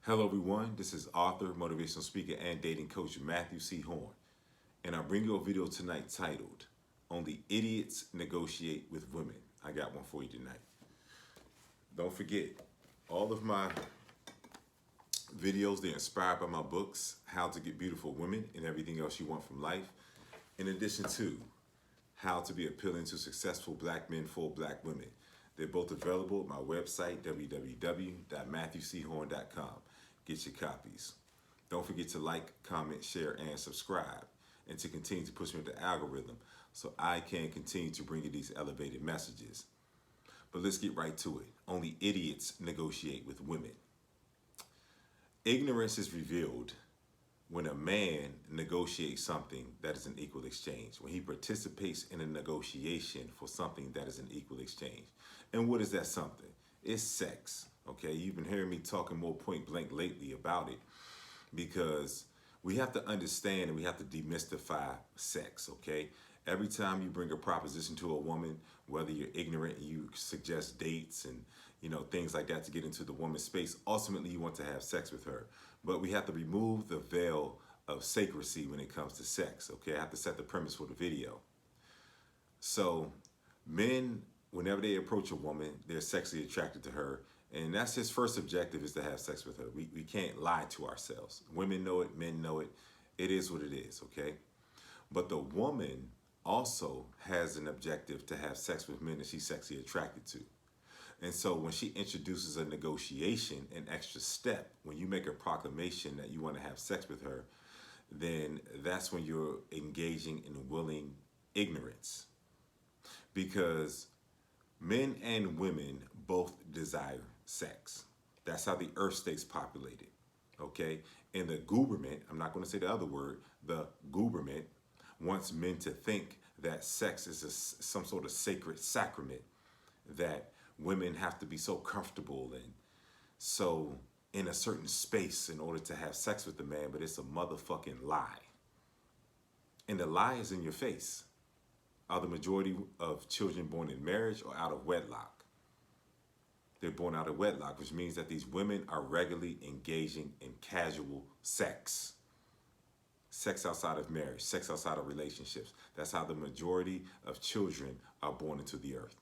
Hello, everyone. This is author, motivational speaker, and dating coach Matthew C. Horne. And I bring you a video tonight titled, Only Idiots Negotiate with Women. I got one for you tonight. Don't forget, all of my videos, they're inspired by my books, How to Get Beautiful Women and Everything Else You Want from Life, in addition to How to Be Appealing to Successful Black Men for Black Women. They're both available at my website, www.matthewchorne.com. Get your copies. Don't forget to like, comment, share, and subscribe, and to continue to push me with the algorithm so I can continue to bring you these elevated messages. But let's get right to it. Only idiots negotiate with women. Ignorance is revealed when a man negotiates something that is an equal exchange, when he participates in a negotiation for something that is an equal exchange. And what is that something? It's sex, okay? You've been hearing me talking more point blank lately about it because we have to understand and we have to demystify sex, okay? Every time you bring a proposition to a woman, whether you're ignorant and you suggest dates and things like that to get into the woman's space, ultimately you want to have sex with her. But we have to remove the veil of secrecy when it comes to sex, okay? I have to set the premise for the video. So men, whenever they approach a woman, they're sexually attracted to her. And that's his first objective, is to have sex with her. We can't lie to ourselves. Women know it, men know it. It is what it is, okay? But the woman also has an objective to have sex with men that she's sexually attracted to. And so when she introduces a negotiation, an extra step, when you make a proclamation that you want to have sex with her, then that's when you're engaging in willing ignorance. Because men and women both desire sex. That's how the earth stays populated, okay? And the government, I'm not going to say the other word, the government wants men to think that sex is some sort of sacred sacrament, that women have to be so comfortable and so in a certain space in order to have sex with the man, but it's a motherfucking lie. And the lie is in your face. Are the majority of children born in marriage or out of wedlock? They're born out of wedlock, which means that these women are regularly engaging in casual sex. Sex outside of marriage, sex outside of relationships. That's how the majority of children are born into the earth.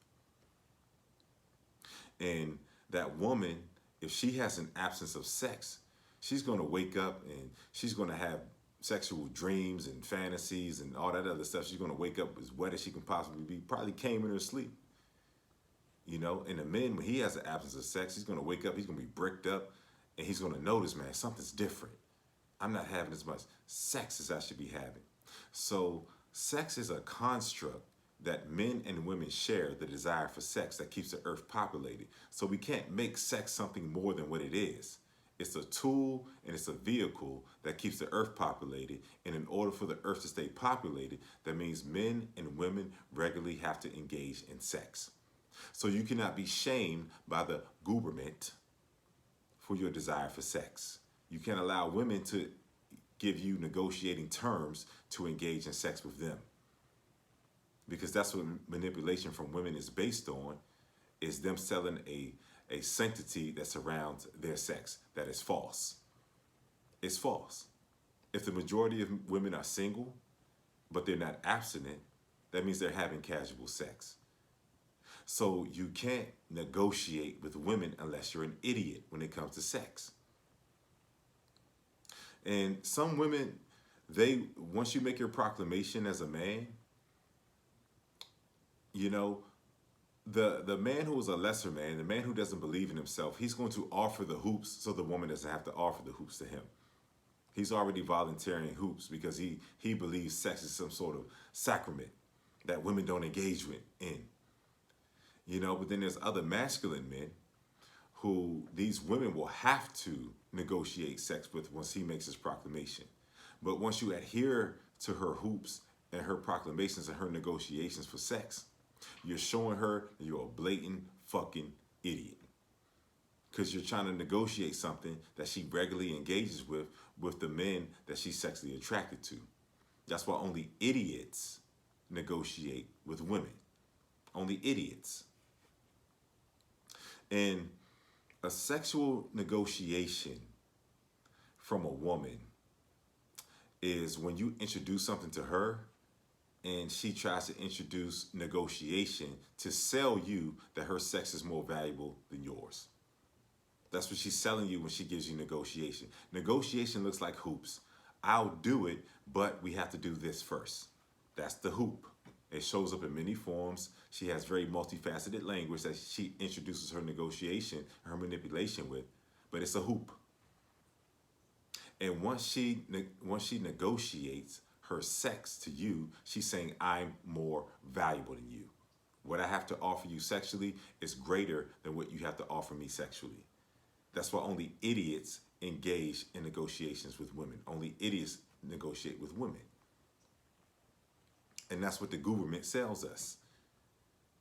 And that woman, if she has an absence of sex, she's going to wake up and she's going to have sexual dreams and fantasies and all that other stuff. She's going to wake up as wet as she can possibly be, probably came in her sleep. And the man, when he has an absence of sex, he's going to wake up, he's going to be bricked up, and he's going to notice, man, something's different. I'm not having as much sex as I should be having. So sex is a construct that men and women share, the desire for sex that keeps the earth populated. So we can't make sex something more than what it is. It's a tool and it's a vehicle that keeps the earth populated. And in order for the earth to stay populated, that means men and women regularly have to engage in sex. So you cannot be shamed by the government for your desire for sex. You can't allow women to give you negotiating terms to engage in sex with them. Because that's what manipulation from women is based on, is them selling a sanctity that surrounds their sex that is false. It's false. If the majority of women are single, but they're not abstinent, that means they're having casual sex. So you can't negotiate with women unless you're an idiot when it comes to sex. And some women, once you make your proclamation as a man, the man who is a lesser man, the man who doesn't believe in himself, he's going to offer the hoops so the woman doesn't have to offer the hoops to him. He's already volunteering hoops because he believes sex is some sort of sacrament that women don't engage in. But then there's other masculine men who these women will have to negotiate sex with once he makes his proclamation. But once you adhere to her hoops and her proclamations and her negotiations for sex, you're showing her that you're a blatant fucking idiot. Because you're trying to negotiate something that she regularly engages with the men that she's sexually attracted to. That's why only idiots negotiate with women. Only idiots. And a sexual negotiation from a woman is when you introduce something to her and she tries to introduce negotiation to sell you that her sex is more valuable than yours. That's what she's selling you when she gives you negotiation. Negotiation looks like hoops. I'll do it, but we have to do this first. That's the hoop. It shows up in many forms. She has very multifaceted language that she introduces her negotiation, her manipulation with, but it's a hoop. And once she negotiates her sex to you, she's saying, I'm more valuable than you. What I have to offer you sexually is greater than what you have to offer me sexually. That's why only idiots engage in negotiations with women. Only idiots negotiate with women. And that's what the government sells us.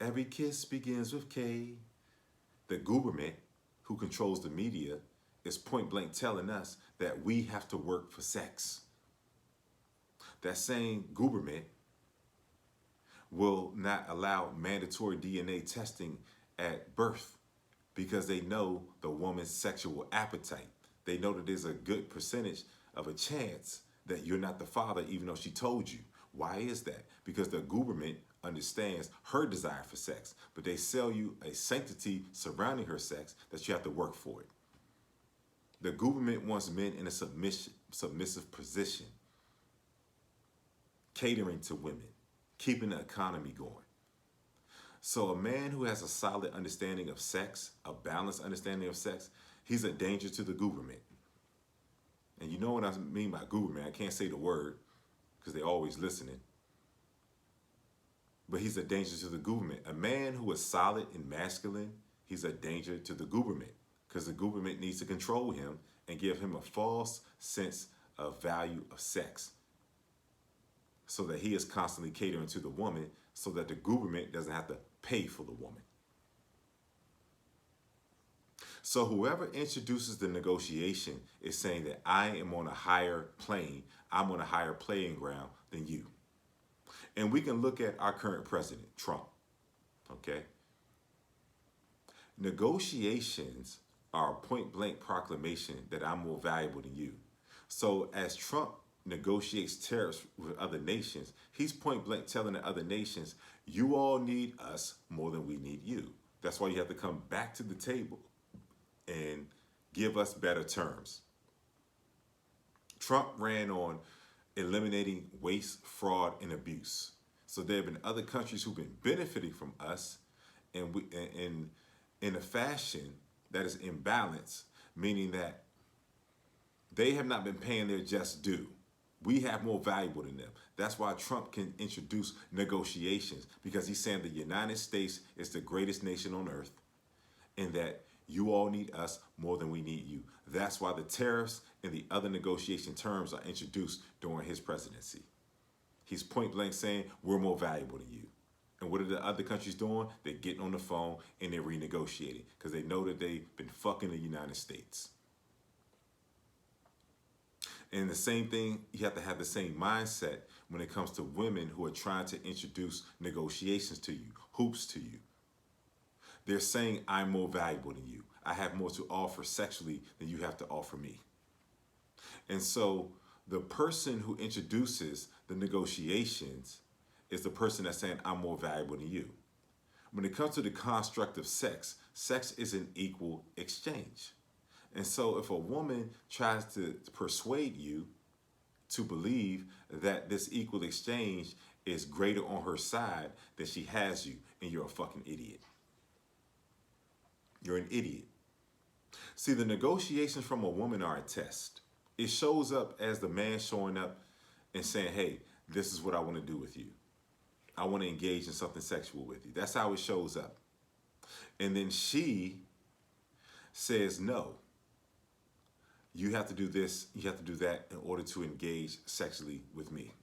Every kiss begins with K. The government, who controls the media, is point blank telling us that we have to work for sex. That same government will not allow mandatory DNA testing at birth because they know the woman's sexual appetite. They know that there's a good percentage of a chance that you're not the father, even though she told you. Why is that? Because the government understands her desire for sex, but they sell you a sanctity surrounding her sex that you have to work for it. The government wants men in a submissive position, catering to women, keeping the economy going. So a man who has a solid understanding of sex, a balanced understanding of sex, he's a danger to the government. And you know what I mean by government. I can't say the word because they're always listening. But he's a danger to the government. A man who is solid and masculine, he's a danger to the government because the government needs to control him and give him a false sense of value of sex so that he is constantly catering to the woman so that the government doesn't have to pay for the woman. So whoever introduces the negotiation is saying that I am on a higher plane, I'm on a higher playing ground than you. And we can look at our current president, Trump, okay? Negotiations are a point-blank proclamation that I'm more valuable than you. So as Trump negotiates tariffs with other nations, he's point-blank telling the other nations, you all need us more than we need you. That's why you have to come back to the table and give us better terms. Trump ran on eliminating waste, fraud, and abuse. So there have been other countries who've been benefiting from us and we in a fashion that is imbalanced, meaning that they have not been paying their just due. We have more valuable than them. That's why Trump can introduce negotiations, because he's saying the United States is the greatest nation on earth and that you all need us more than we need you. That's why the tariffs and the other negotiation terms are introduced during his presidency. He's point blank saying we're more valuable than you. And what are the other countries doing? They're getting on the phone and they're renegotiating because they know that they've been fucking the United States. And the same thing, you have to have the same mindset when it comes to women who are trying to introduce negotiations to you, hoops to you. They're saying, I'm more valuable than you. I have more to offer sexually than you have to offer me. And so the person who introduces the negotiations is the person that's saying, I'm more valuable than you. When it comes to the construct of sex, sex is an equal exchange. And so if a woman tries to persuade you to believe that this equal exchange is greater on her side, then she has you and you're a fucking idiot. You're an idiot. See, the negotiations from a woman are a test. It shows up as the man showing up and saying, hey, this is what I want to do with you. I want to engage in something sexual with you. That's how it shows up. And then she says, no, you have to do this, you have to do that in order to engage sexually with me.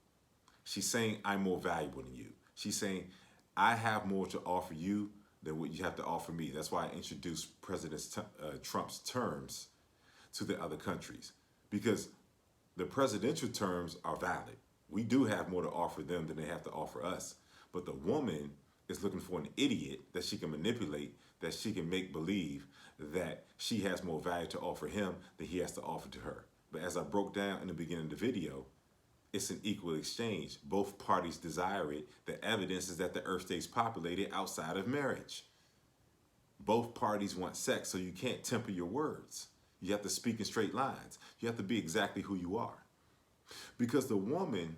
She's saying, I'm more valuable than you. She's saying, I have more to offer you than what you have to offer me. That's why I introduced President Trump's terms to the other countries, because the presidential terms are valid. We do have more to offer them than they have to offer us. But the woman is looking for an idiot that she can manipulate, that she can make believe that she has more value to offer him than he has to offer to her. But as I broke down in the beginning of the video, it's an equal exchange. Both parties desire it. The evidence is that the earth stays populated outside of marriage. Both parties want sex, so you can't temper your words. You have to speak in straight lines. You have to be exactly who you are. Because the woman,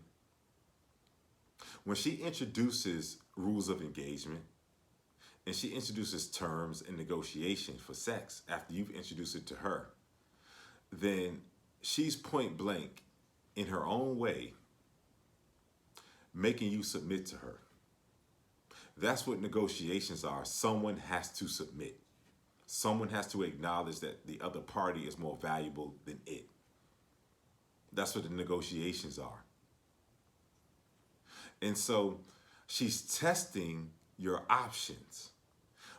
when she introduces rules of engagement and she introduces terms and negotiation for sex after you've introduced it to her, then she's point blank in her own way making you submit to her. That's what negotiations are. Someone has to submit. Someone has to acknowledge that the other party is more valuable than it. That's what the negotiations are. And so she's testing your options.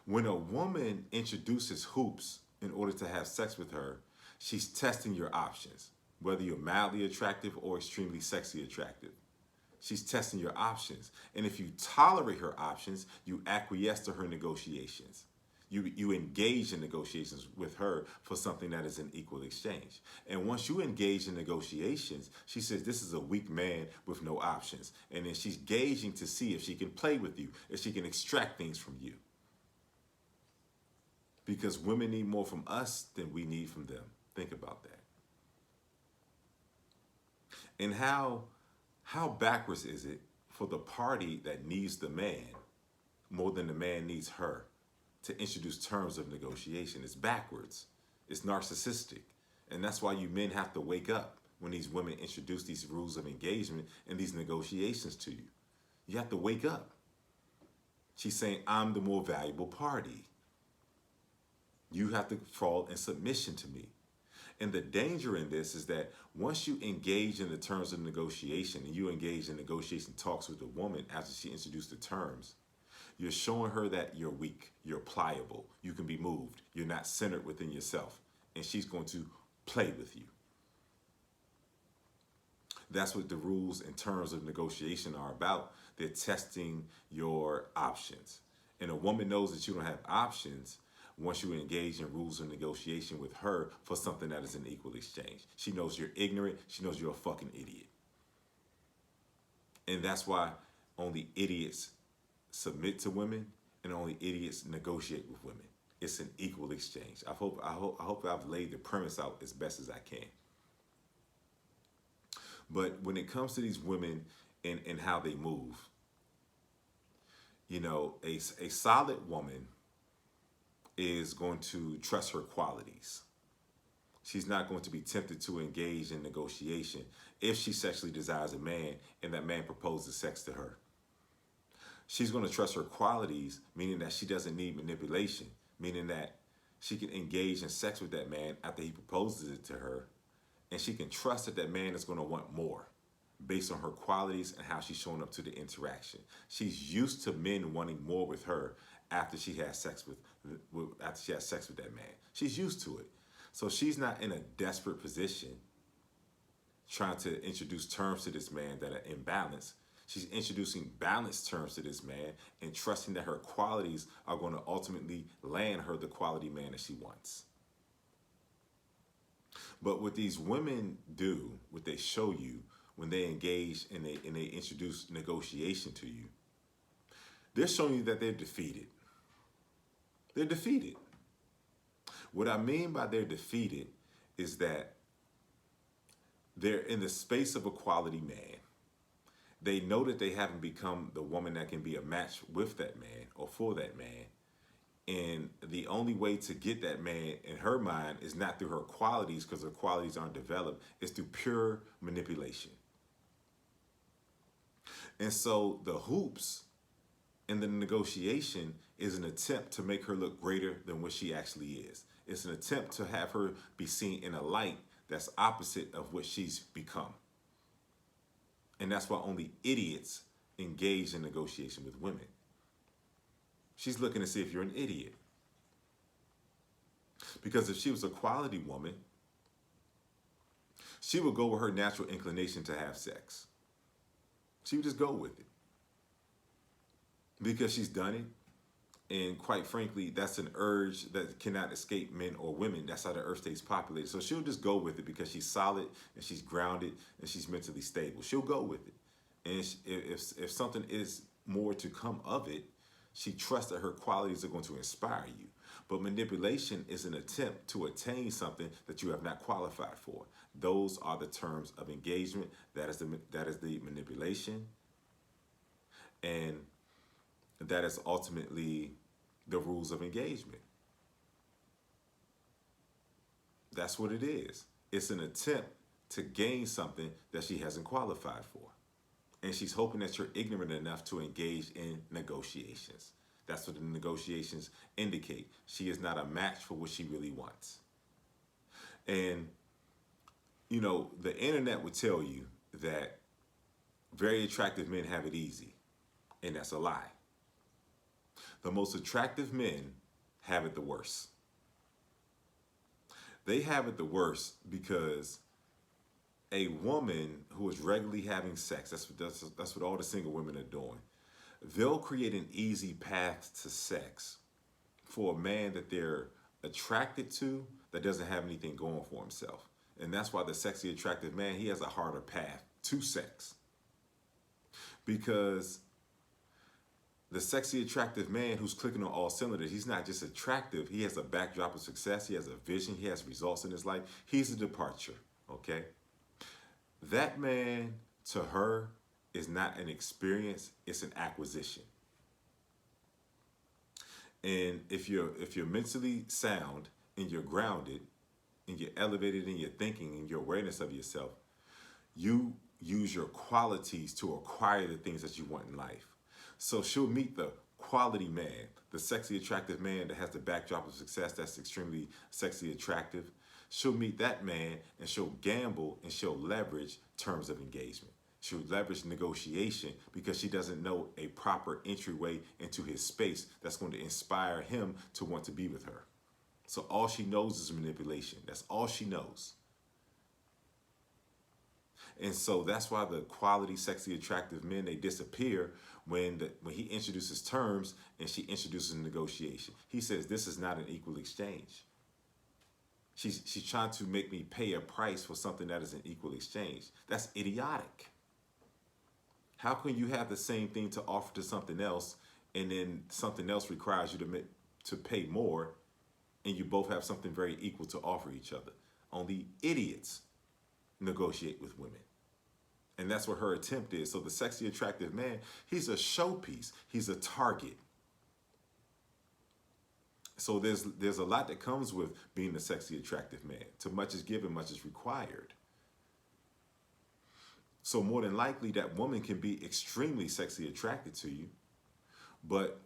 When a woman introduces hoops in order to have sex with her, she's testing your options, whether you're mildly attractive or extremely sexy attractive. She's testing your options. And if you tolerate her options, you acquiesce to her negotiations. You engage in negotiations with her for something that is an equal exchange. And once you engage in negotiations, she says, this is a weak man with no options. And then she's gauging to see if she can play with you, if she can extract things from you. Because women need more from us than we need from them. Think about that. And how backwards is it for the party that needs the man more than the man needs her to introduce terms of negotiation? It's backwards. It's narcissistic. And that's why you men have to wake up when these women introduce these rules of engagement and these negotiations to you. You have to wake up. She's saying, I'm the more valuable party. You have to fall in submission to me. And the danger in this is that once you engage in the terms of negotiation and you engage in negotiation talks with the woman after she introduced the terms, you're showing her that you're weak, you're pliable, you can be moved, you're not centered within yourself, and she's going to play with you. That's what the rules and terms of negotiation are about. They're testing your options. And a woman knows that you don't have options once you engage in rules of negotiation with her for something that is an equal exchange. She knows you're ignorant. She knows you're a fucking idiot. And that's why only idiots submit to women and only idiots negotiate with women. It's an equal exchange. I hope I've laid the premise out as best as I can. But when it comes to these women and how they move, you know, a solid woman is going to trust her qualities. She's not going to be tempted to engage in negotiation if she sexually desires a man and that man proposes sex to her. She's going to trust her qualities, meaning that she doesn't need manipulation, meaning that she can engage in sex with that man after he proposes it to her, and she can trust that that man is going to want more based on her qualities and how she's showing up to the interaction. She's used to men wanting more with her after she has sex with that man. She's used to it. So she's not in a desperate position trying to introduce terms to this man that are imbalanced. She's introducing balanced terms to this man and trusting that her qualities are going to ultimately land her the quality man that she wants. But what these women do, what they show you when they engage and they introduce negotiation to you, they're showing you that they're defeated. They're defeated. What I mean by they're defeated is that they're in the space of a quality man. They know that they haven't become the woman that can be a match with that man or for that man. And the only way to get that man in her mind is not through her qualities, because her qualities aren't developed. It's through pure manipulation. And so the hoops and the negotiation is an attempt to make her look greater than what she actually is. It's an attempt to have her be seen in a light that's opposite of what she's become. And that's why only idiots engage in negotiation with women. She's looking to see if you're an idiot. Because if she was a quality woman, she would go with her natural inclination to have sex. She would just go with it. Because she's done it And quite frankly, that's an urge that cannot escape men or women. That's how the earth stays populated. So she'll just go with it because she's solid and she's grounded and she's mentally stable. She'll go with it. And if something is more to come of it, she trusts that her qualities are going to inspire you. But manipulation is an attempt to attain something that you have not qualified for. Those are the terms of engagement. That is the manipulation. And that is ultimately the rules of engagement. That's what it is. It's an attempt to gain something that she hasn't qualified for. And she's hoping that you're ignorant enough to engage in negotiations. That's what the negotiations indicate. She is not a match for what she really wants. And, the internet would tell you that very attractive men have it easy. And that's a lie. The most attractive men have it the worst. They have it the worst because a woman who is regularly having sex, that's what all the single women are doing. They'll create an easy path to sex for a man that they're attracted to that doesn't have anything going for himself. And that's why the sexy attractive man, he has a harder path to sex. Because the sexy attractive man who's clicking on all cylinders, he's not just attractive, he has a backdrop of success, he has a vision, he has results in his life. He's a departure, okay? That man, to her, is not an experience, it's an acquisition. And if you're mentally sound and you're grounded and you're elevated in your thinking and your awareness of yourself, you use your qualities to acquire the things that you want in life. So she'll meet the quality man, the sexy attractive man that has the backdrop of success, that's extremely sexy attractive. She'll meet that man and she'll gamble and she'll leverage terms of engagement. She'll leverage negotiation because she doesn't know a proper entryway into his space that's going to inspire him to want to be with her. So all she knows is manipulation. That's all she knows. And so that's why the quality, sexy, attractive men, they disappear when he introduces terms and she introduces negotiation. He says, this is not an equal exchange. She's trying to make me pay a price for something that is an equal exchange. That's idiotic. How can you have the same thing to offer to something else and then something else requires you to pay more and you both have something very equal to offer each other? Only idiots negotiate with women. And that's what her attempt is. So the sexy, attractive man, he's a showpiece. He's a target. So there's a lot that comes with being a sexy, attractive man. Too much is given, much is required. So more than likely, that woman can be extremely sexually attracted to you. But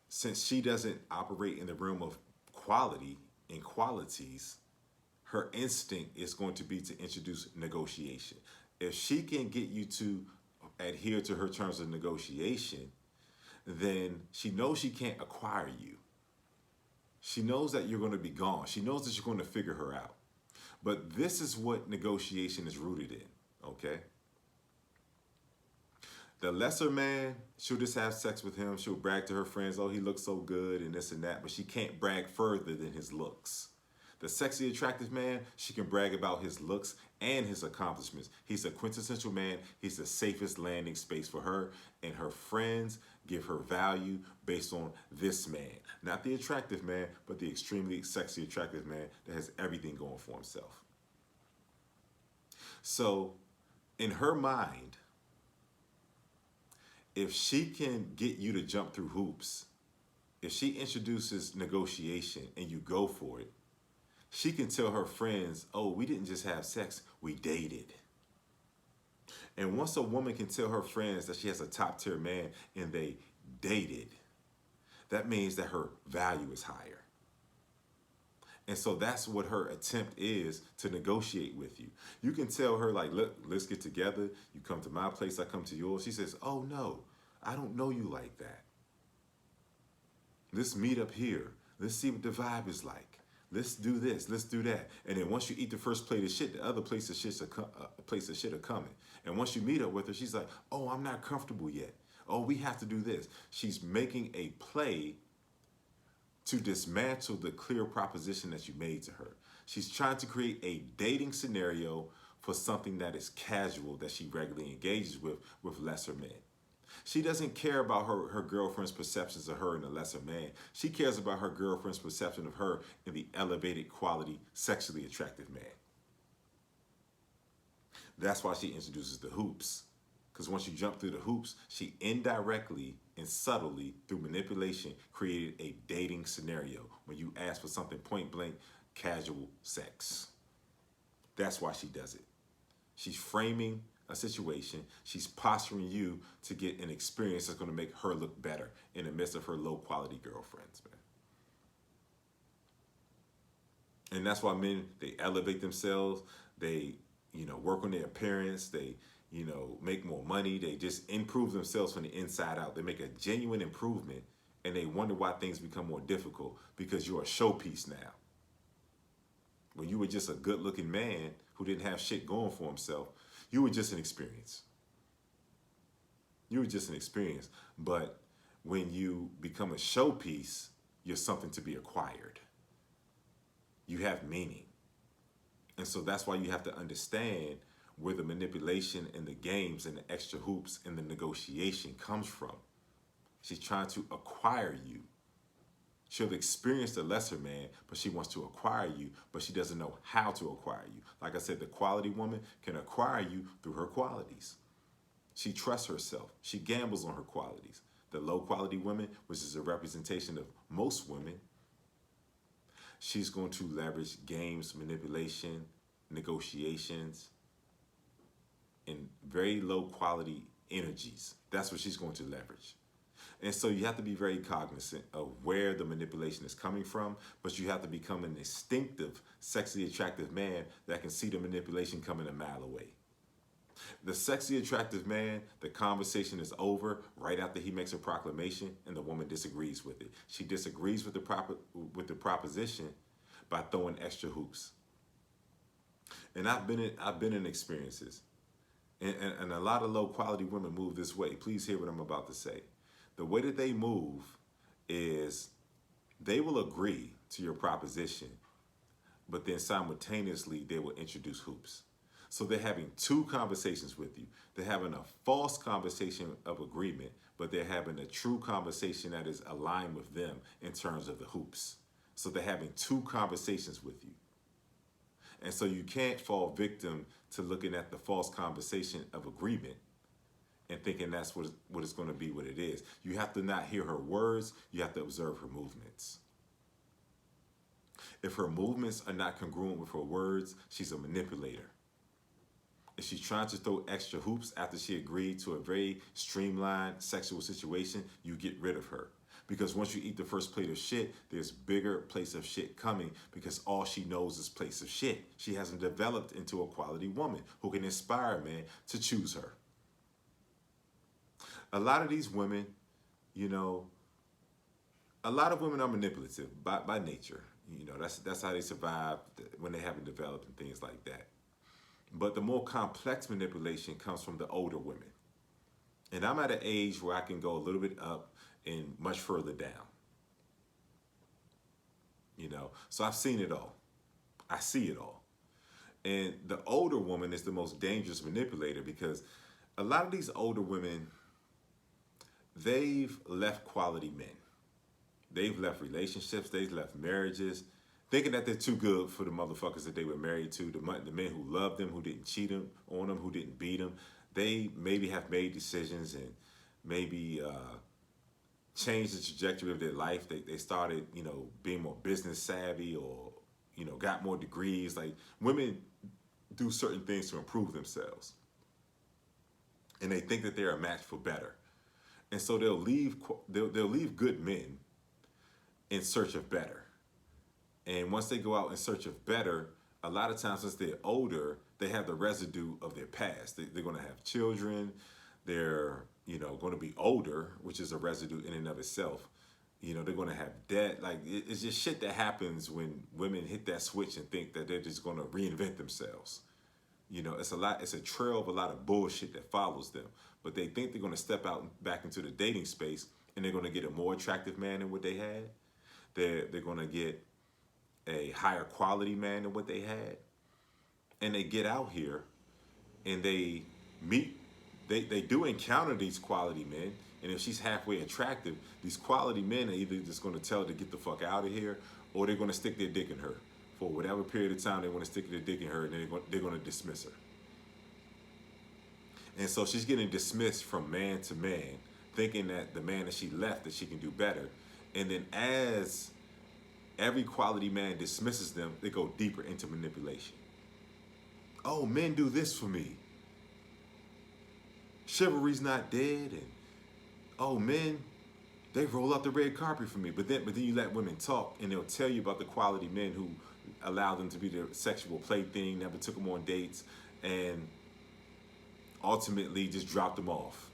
since she doesn't operate in the realm of quality and qualities, her instinct is going to be to introduce negotiation. If she can get you to adhere to her terms of negotiation, then she knows she can't acquire you. She knows that you're going to be gone. She knows that you're going to figure her out. But this is what negotiation is rooted in, okay? The lesser man, she'll just have sex with him. She'll brag to her friends, oh, he looks so good and this and that, but she can't brag further than his looks. The sexy, attractive man, she can brag about his looks and his accomplishments. He's a quintessential man. He's the safest landing space for her, and her friends give her value based on this man. Not the attractive man, but the extremely sexy, attractive man that has everything going for himself. So, in her mind, if she can get you to jump through hoops, if she introduces negotiation and you go for it, she can tell her friends, oh, we didn't just have sex, we dated. And once a woman can tell her friends that she has a top tier man and they dated, that means that her value is higher. And so that's what her attempt is, to negotiate with you. You can tell her, like, look, let's get together. You come to my place, I come to yours. She says, oh, no, I don't know you like that. Let's meet up here. Let's see what the vibe is like. Let's do this. Let's do that. And then once you eat the first plate of shit, the other plates of shit are coming. And once you meet up with her, she's like, oh, I'm not comfortable yet. Oh, we have to do this. She's making a play to dismantle the clear proposition that you made to her. She's trying to create a dating scenario for something that is casual that she regularly engages with lesser men. She doesn't care about her girlfriend's perceptions of her and a lesser man. She cares about her girlfriend's perception of her in the elevated quality, sexually attractive man. That's why she introduces the hoops. Because once you jump through the hoops, she indirectly and subtly, through manipulation, created a dating scenario when you ask for something point blank, casual sex. That's why she does it. She's framing a situation. She's posturing you to get an experience that's going to make her look better in the midst of her low quality girlfriends, man. And that's why men, they elevate themselves. They, work on their appearance. They, make more money. They just improve themselves from the inside out. They make a genuine improvement, and they wonder why things become more difficult because you're a showpiece now. When you were just a good-looking man who didn't have shit going for himself, you were just an experience. You were just an experience. But when you become a showpiece, you're something to be acquired. You have meaning. And so that's why you have to understand where the manipulation and the games and the extra hoops and the negotiation comes from. She's trying to acquire you. She'll experience the lesser man, but she wants to acquire you, but she doesn't know how to acquire you. Like I said, the quality woman can acquire you through her qualities. She trusts herself. She gambles on her qualities. The low quality woman, which is a representation of most women, she's going to leverage games, manipulation, negotiations, and very low quality energies. That's what she's going to leverage. And so you have to be very cognizant of where the manipulation is coming from, but you have to become an instinctive, sexually attractive man that can see the manipulation coming a mile away. The sexy attractive man, the conversation is over right after he makes a proclamation and the woman disagrees with it. She disagrees with the proposition by throwing extra hoops. And I've been in experiences. And a lot of low quality women move this way. Please hear what I'm about to say. The way that they move is they will agree to your proposition, but then simultaneously they will introduce hoops. So they're having two conversations with you. They're having a false conversation of agreement, but they're having a true conversation that is aligned with them in terms of the hoops. So they're having two conversations with you. And so you can't fall victim to looking at the false conversation of agreement and thinking that's what it's going to be what it is. You have to not hear her words. You have to observe her movements. If her movements are not congruent with her words, she's a manipulator. If she's trying to throw extra hoops after she agreed to a very streamlined sexual situation, you get rid of her. Because once you eat the first plate of shit, there's bigger plates of shit coming because all she knows is plates of shit. She hasn't developed into a quality woman who can inspire a man to choose her. A lot of these women, a lot of women are manipulative by nature. That's how they survive when they haven't developed and things like that. But the more complex manipulation comes from the older women. And I'm at an age where I can go a little bit up and much further down. So I've seen it all. I see it all. And the older woman is the most dangerous manipulator because a lot of these older women, they've left quality men. They've left relationships, they've left marriages, thinking that they're too good for the motherfuckers that they were married to, the men who loved them, who didn't cheat on them, who didn't beat them. They maybe have made decisions and maybe changed the trajectory of their life. They started, being more business savvy or, got more degrees. Like women do certain things to improve themselves. And they think that they're a match for better. And so they'll leave good men in search of better. And once they go out in search of better, a lot of times since they're older, they have the residue of their past. They're going to have children. They're, going to be older, which is a residue in and of itself. They're going to have debt. Like it's just shit that happens when women hit that switch and think that they're just going to reinvent themselves. You know, it's a trail of a lot of bullshit that follows them. But they think they're going to step out back into the dating space and they're going to get a more attractive man than what they had. They're going to get a higher quality man than what they had. And they get out here and they meet, they do encounter these quality men. And if she's halfway attractive, these quality men are either just going to tell her to get the fuck out of here, or they're going to stick their dick in her for whatever period of time they want to stick their dick in her, and they're going to dismiss her. And so she's getting dismissed from man to man, thinking that the man that she left, that she can do better. And then as every quality man dismisses them, they go deeper into manipulation. Oh, men do this for me. Chivalry's not dead. And oh, men, they roll out the red carpet for me. But then you let women talk, and they'll tell you about the quality men who allowed them to be their sexual plaything, never took them on dates, and ultimately just dropped them off.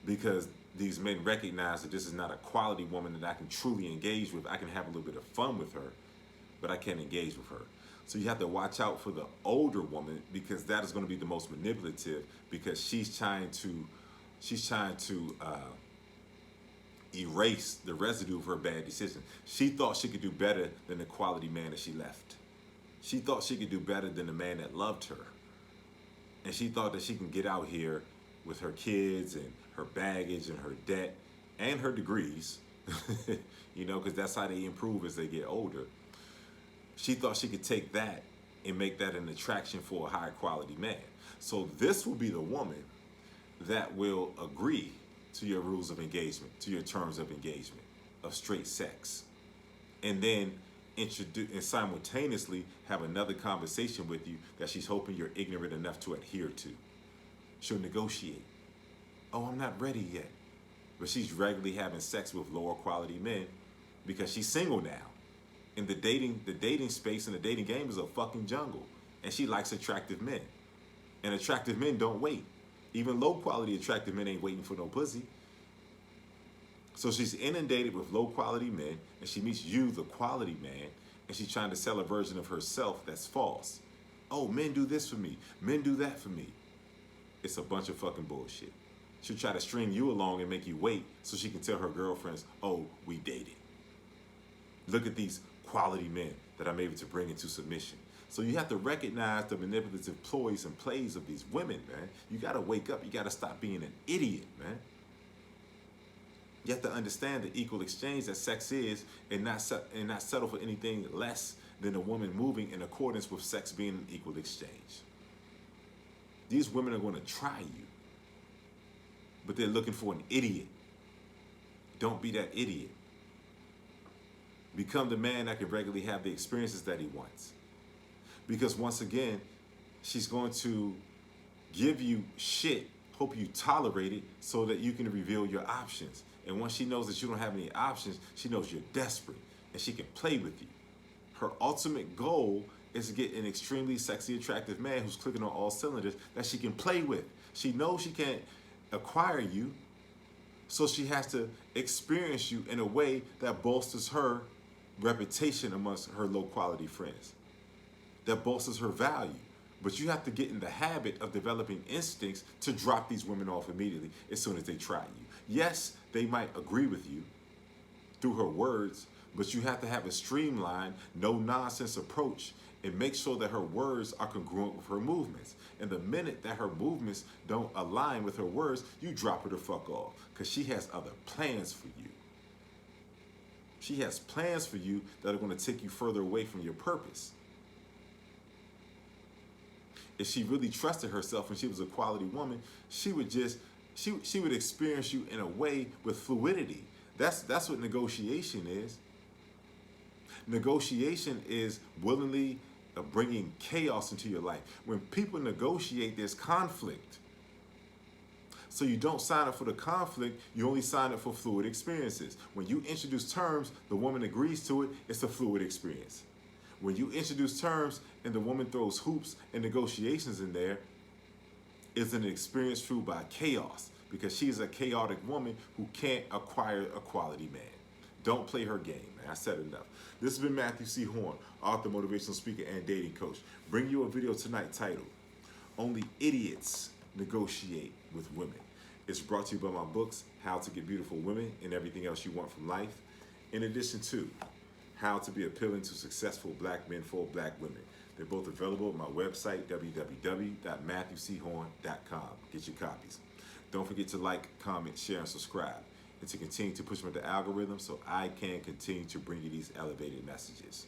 Because these men recognize that this is not a quality woman that I can truly engage with. I can have a little bit of fun with her, but I can't engage with her. So you have to watch out for the older woman, because that is going to be the most manipulative, because she's trying to erase the residue of her bad decision. She thought she could do better than the quality man that she left. She thought she could do better than the man that loved her. And she thought that she can get out here with her kids and her baggage and her debt and her degrees, you know, because that's how they improve as they get older. She thought she could take that and make that an attraction for a high quality man. So this will be the woman that will agree to your rules of engagement, to your terms of engagement, of straight sex. And then introduce and simultaneously have another conversation with you that she's hoping you're ignorant enough to adhere to. She'll negotiate. Oh, I'm not ready yet. But she's regularly having sex with lower quality men because she's single now. And the dating space and the dating game is a fucking jungle. And she likes attractive men. And attractive men don't wait. Even low quality attractive men ain't waiting for no pussy. So she's inundated with low quality men, and she meets you, the quality man, and she's trying to sell a version of herself that's false. Oh, men do this for me. Men do that for me. It's a bunch of fucking bullshit. She'll try to string you along and make you wait so she can tell her girlfriends, oh, we dated. Look at these quality men that I'm able to bring into submission. So you have to recognize the manipulative ploys and plays of these women, man. You got to wake up. You got to stop being an idiot, man. You have to understand the equal exchange that sex is, and not settle for anything less than a woman moving in accordance with sex being an equal exchange. These women are going to try you, but they're looking for an idiot. Don't be that idiot. Become the man that can regularly have the experiences that he wants. Because once again, she's going to give you shit, hope you tolerate it, so that you can reveal your options. And once she knows that you don't have any options, she knows you're desperate and she can play with you. Her ultimate goal is to get an extremely sexy, attractive man who's clicking on all cylinders that she can play with. She knows she can't acquire you, so she has to experience you in a way that bolsters her reputation amongst her low quality friends, that bolsters her value. But you have to get in the habit of developing instincts to drop these women off immediately as soon as they try you. Yes, they might agree with you through her words, but you have to have a streamlined, no-nonsense approach and make sure that her words are congruent with her movements. And the minute that her movements don't align with her words, you drop her the fuck off, because she has other plans for you. She has plans for you that are going to take you further away from your purpose. If she really trusted herself and she was a quality woman, she would she would experience you in a way with fluidity. That's what negotiation is. Negotiation is willingly bringing chaos into your life. When people negotiate, there's conflict. So you don't sign up for the conflict, you only sign up for fluid experiences. When you introduce terms, the woman agrees to it, it's a fluid experience. When you introduce terms and the woman throws hoops and negotiations in there, it's an experience fueled by chaos, because she's a chaotic woman who can't acquire a quality man. Don't play her game, man. I said enough. This has been Matthew C. Horne, author, motivational speaker, and dating coach. Bring you a video tonight titled, Only idiots negotiate with women. It's brought to you by my books, How to Get Beautiful Women and Everything Else You Want from Life, in addition to How to Be Appealing to Successful Black Men for Black Women. They're both available at my website, www.matthewchorne.com. Get your copies. Don't forget to like, comment, share, and subscribe, and to continue to push me with the algorithm so I can continue to bring you these elevated messages.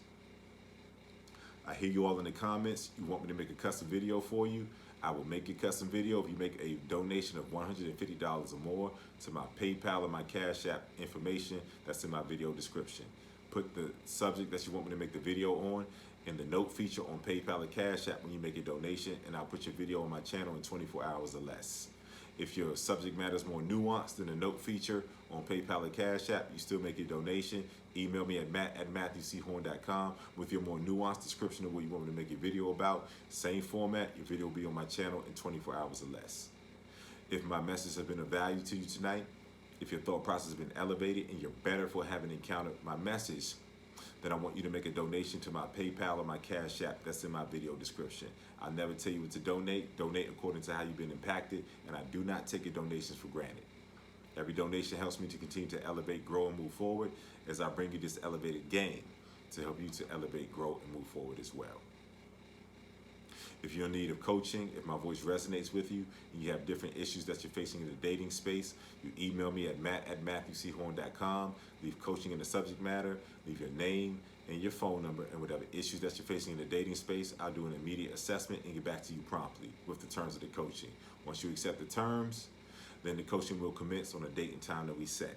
I hear you all in the comments. You want me to make a custom video for you? I will make a custom video if you make a donation of $150 or more to my PayPal and my Cash App information that's in my video description. Put the subject that you want me to make the video on in the note feature on PayPal or Cash App when you make a donation, and I'll put your video on my channel in 24 hours or less. If your subject matter is more nuanced than the note feature on PayPal or Cash App, you still make a donation. Email me at matt@matthewchorne.com with your more nuanced description of what you want me to make a video about. Same format, your video will be on my channel in 24 hours or less. If my message has been of value to you tonight, if your thought process has been elevated and you're better for having encountered my message, then I want you to make a donation to my PayPal or my Cash App that's in my video description. I'll never tell you what to donate. Donate according to how you've been impacted, and I do not take your donations for granted. Every donation helps me to continue to elevate, grow, and move forward as I bring you this elevated game to help you to elevate, grow, and move forward as well. If you're in need of coaching, if my voice resonates with you, and you have different issues that you're facing in the dating space, you email me at matt@matthewchorne.com, leave coaching in the subject matter, leave your name and your phone number, and whatever issues that you're facing in the dating space, I'll do an immediate assessment and get back to you promptly with the terms of the coaching. Once you accept the terms, then the coaching will commence on a date and time that we set.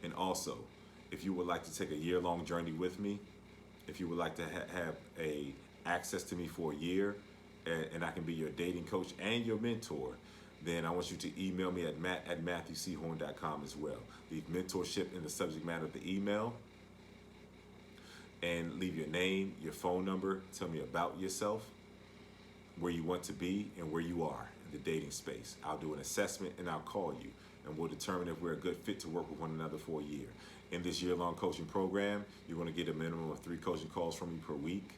And also, if you would like to take a year-long journey with me, if you would like to have access to me for a year, and I can be your dating coach and your mentor, then I want you to email me at matt@matthewchorne.com as well. Leave mentorship in the subject matter of the email, and leave your name, your phone number, tell me about yourself, where you want to be, and where you are in the dating space. I'll do an assessment and I'll call you, and we'll determine if we're a good fit to work with one another for a year. In this year-long coaching program, you're going to get a minimum of 3 coaching calls from me per week,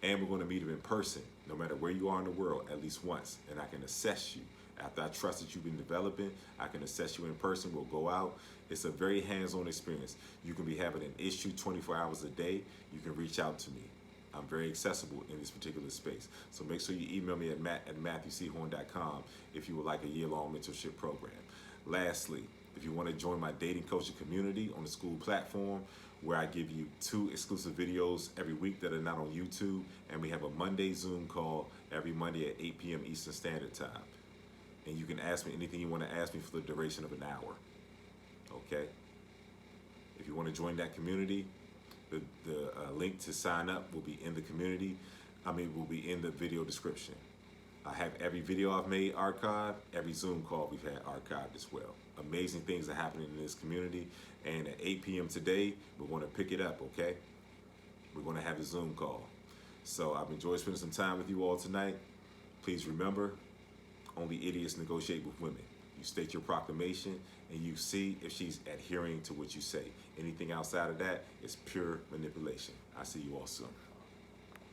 and we're going to meet them in person, no matter where you are in the world, at least once, and I can assess you. After I trust that you've been developing, I can assess you in person. We'll go out. It's a very hands-on experience. You can be having an issue 24 hours a day. You can reach out to me. I'm very accessible in this particular space. So make sure you email me at matt@matthewchorne.com if you would like a year-long mentorship program. Lastly, if you want to join my dating coaching community on the school platform, where I give you 2 exclusive videos every week that are not on YouTube, and we have a Monday Zoom call every Monday at 8 p.m. Eastern Standard Time. And you can ask me anything you want to ask me for the duration of an hour. Okay? If you want to join that community, the link to sign up will be in the community. Will be in the video description. I have every video I've made archived, every Zoom call we've had archived as well. Amazing things are happening in this community, and at 8 p.m. today, we're going to pick it up, okay? We're going to have a Zoom call. So I've enjoyed spending some time with you all tonight. Please remember, only idiots negotiate with women. You state your proclamation, and you see if she's adhering to what you say. Anything outside of that is pure manipulation. I'll see you all soon.